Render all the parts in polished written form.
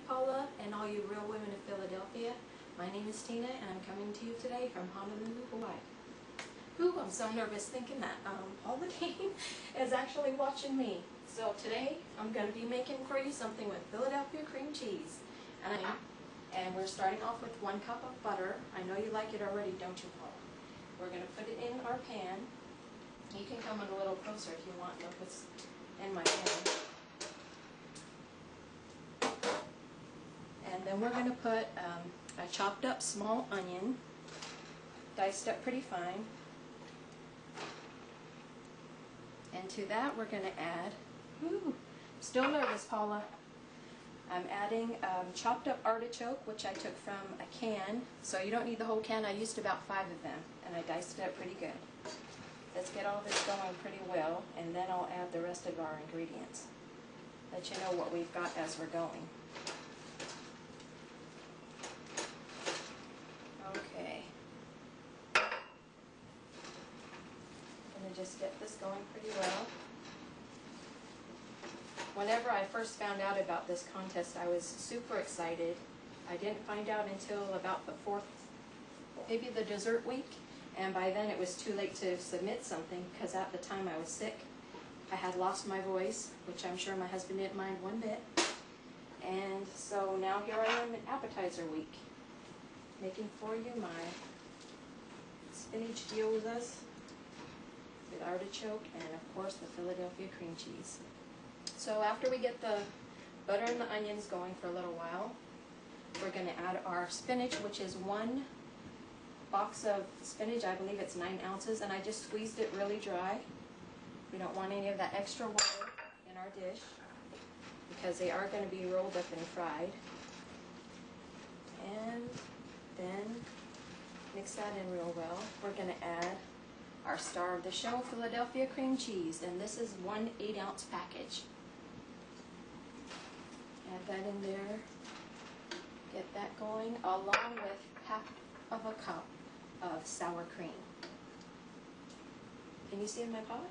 Paula and all you real women of Philadelphia. My name is Tina and I'm coming to you today from Honolulu, Hawaii. Ooh, I'm so nervous thinking that Paula Kane is actually watching me. So today I'm going to be making for you something with Philadelphia cream cheese. And we're starting off with 1 cup of butter. I know you like it already, don't you, Paula? We're going to put it in our pan. You can come in a little closer if you want. Look what's in my pan. And then we're going to put a chopped up small onion, diced up pretty fine. And to that we're going to add, still nervous, Paula. I'm adding chopped up artichoke, which I took from a can. So you don't need the whole can. I used about 5 of them, and I diced it up pretty good. Let's get all this going pretty well, and then I'll add the rest of our ingredients. Let you know what we've got as we're going. Okay. I'm going to just get this going pretty well. Whenever I first found out about this contest, I was super excited. I didn't find out until about the 4th, maybe the dessert week, and by then it was too late to submit something because at the time I was sick. I had lost my voice, which I'm sure my husband didn't mind one bit. And so now here I am in appetizer week, making for you my spinach gyozas with artichoke and of course the Philadelphia cream cheese. So after we get the butter and the onions going for a little while, we're going to add our spinach, which is 1 box of spinach. I believe it's 9 ounces, and I just squeezed it really dry. We don't want any of that extra water in our dish because they are going to be rolled up and fried. And then mix that in real well. We're going to add our star of the show, Philadelphia cream cheese, and this is 1 8-ounce package. Add that in there, get that going, along with half of a cup of sour cream. Can you see in my pot?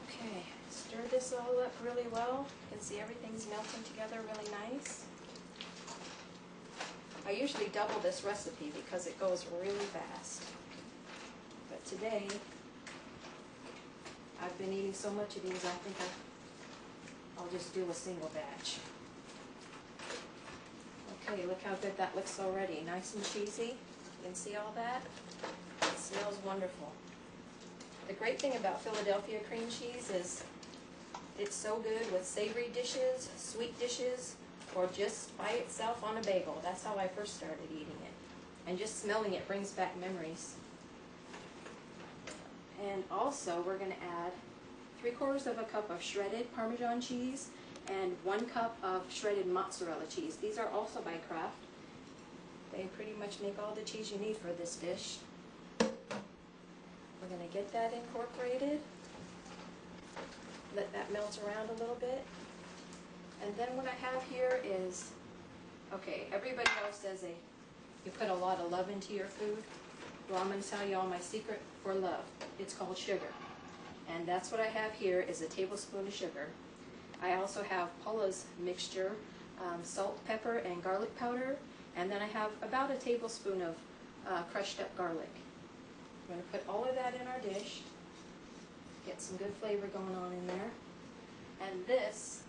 Okay, stir this all up really well. You can see everything's melting together really nice. I usually double this recipe because it goes really fast. But today, I've been eating so much of these, I think I'll just do a single batch. Okay, look how good that looks already. Nice and cheesy. You can see all that? It smells wonderful. The great thing about Philadelphia cream cheese is it's so good with savory dishes, sweet dishes, or just by itself on a bagel. That's how I first started eating it. And just smelling it brings back memories. And also we're going to add 3/4 of a cup of shredded Parmesan cheese and 1 cup of shredded mozzarella cheese. These are also by Kraft. They pretty much make all the cheese you need for this dish. We're going to get that incorporated. Let that melt around a little bit. And then what I have here is, okay, everybody else says you put a lot of love into your food. Well, I'm going to tell you all my secret for love. It's called sugar. And that's what I have here is a tablespoon of sugar. I also have Paula's mixture, salt, pepper, and garlic powder. And then I have about a tablespoon of crushed up garlic. I'm going to put all of that in our dish. Get some good flavor going on in there. And this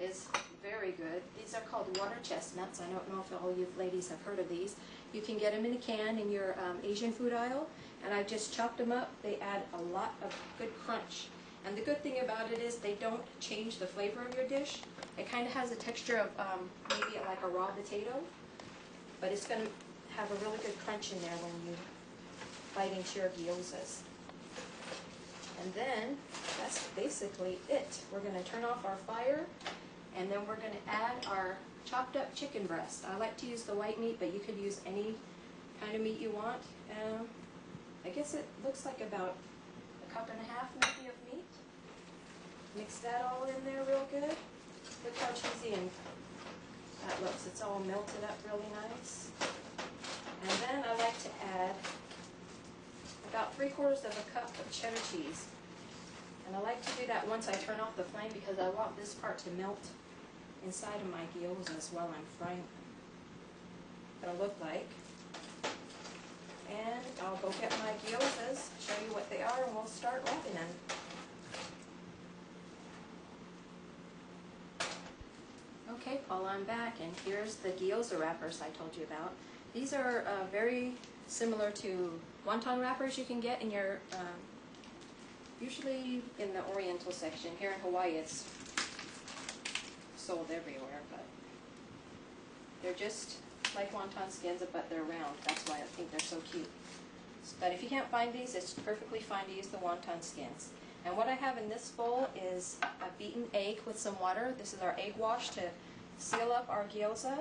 is very good. These are called water chestnuts. I don't know if all you ladies have heard of these. You can get them in a can in your Asian food aisle, and I've just chopped them up. They add a lot of good crunch. And the good thing about it is they don't change the flavor of your dish. It kind of has a texture of maybe like a raw potato, but it's going to have a really good crunch in there when you bite into your gyozas. And then that's basically it. We're going to turn off our fire, and then we're going to add our chopped up chicken breast. I like to use the white meat, but you could use any kind of meat you want. I guess it looks like about 1.5 cups maybe of meat. Mix that all in there real good. Look how cheesy and that looks. It's all melted up really nice. And then I like to add about 3/4 of a cup of cheddar cheese. And I like to do that once I turn off the flame because I want this part to melt inside of my gyozas while I'm frying. What it'll look like. And I'll go get my gyozas, show you what they are, and we'll start wrapping them. Okay, Paula, I'm back, and here's the gyoza wrappers I told you about. These are very similar to wonton wrappers you can get in your, usually in the Oriental section. Here in Hawaii it's sold everywhere, but they're just like wonton skins, but they're round. That's why I think they're so cute. But if you can't find these, it's perfectly fine to use the wonton skins. And what I have in this bowl is a beaten egg with some water. This is our egg wash to seal up our gyoza.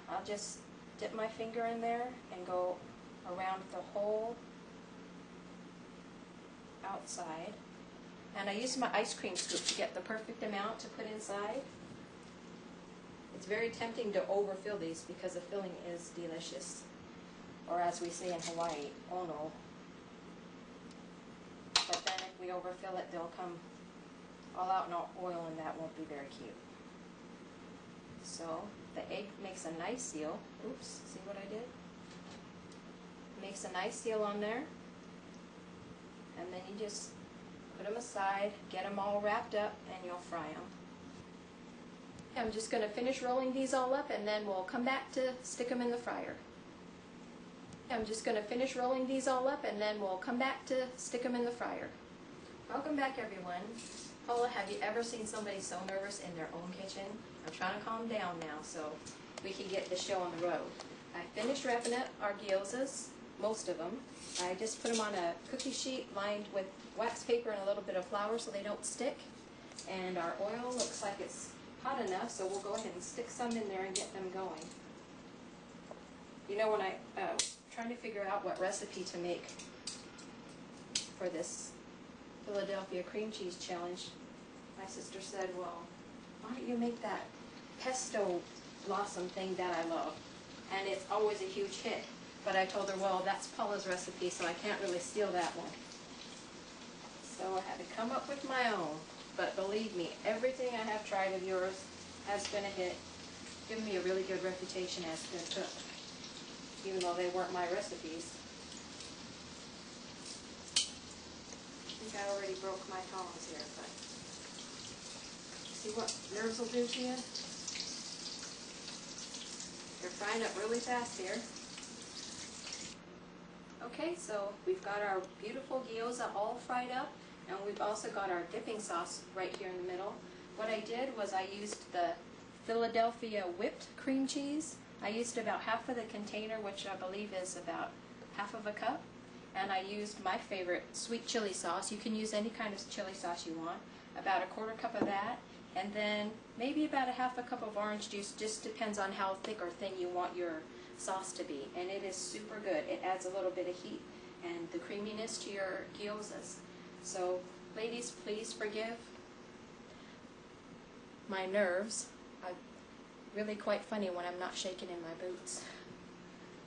I'll just dip my finger in there and go around the whole outside. And I use my ice cream scoop to get the perfect amount to put inside. It's very tempting to overfill these because the filling is delicious. Or as we say in Hawaii, ono. But then if we overfill it, they'll come all out in oil, and that won't be very cute. So the egg makes a nice seal. Oops, see what I did? Makes a nice seal on there. And then you just put them aside, get them all wrapped up, and you'll fry them. I'm just going to finish rolling these all up, and then we'll come back to stick them in the fryer. I'm just going to finish rolling these all up, and then we'll come back to stick them in the fryer. Welcome back, everyone. Paula, have you ever seen somebody so nervous in their own kitchen? I'm trying to calm down now so we can get the show on the road. I finished wrapping up our gyozas, most of them. I just put them on a cookie sheet lined with wax paper and a little bit of flour so they don't stick. And our oil looks like it's hot enough, so we'll go ahead and stick some in there and get them going. You know, when I trying to figure out what recipe to make for this Philadelphia cream cheese challenge, my sister said, well, why don't you make that pesto blossom thing that I love? And it's always a huge hit. But I told her, well, that's Paula's recipe, so I can't really steal that one. So I had to come up with my own. But believe me, everything I have tried of yours has been a hit. Given me a really good reputation as a good cook, even though they weren't my recipes. I think I already broke my tongs here, but see what nerves will do to you? They're frying up really fast here. Okay, so we've got our beautiful gyoza all fried up, and we've also got our dipping sauce right here in the middle. What I did was I used the Philadelphia whipped cream cheese. I used about half of the container, which I believe is about half of a cup. And I used my favorite sweet chili sauce. You can use any kind of chili sauce you want. About a quarter cup of that. And then maybe about a half a cup of orange juice. Just depends on how thick or thin you want your sauce to be. And it is super good. It adds a little bit of heat and the creaminess to your gyozas. So ladies, please forgive my nerves. I'm really quite funny when I'm not shaking in my boots.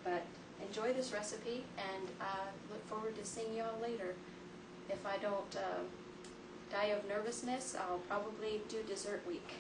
But enjoy this recipe, and look forward to seeing y'all later. If I don't die of nervousness, I'll probably do dessert week.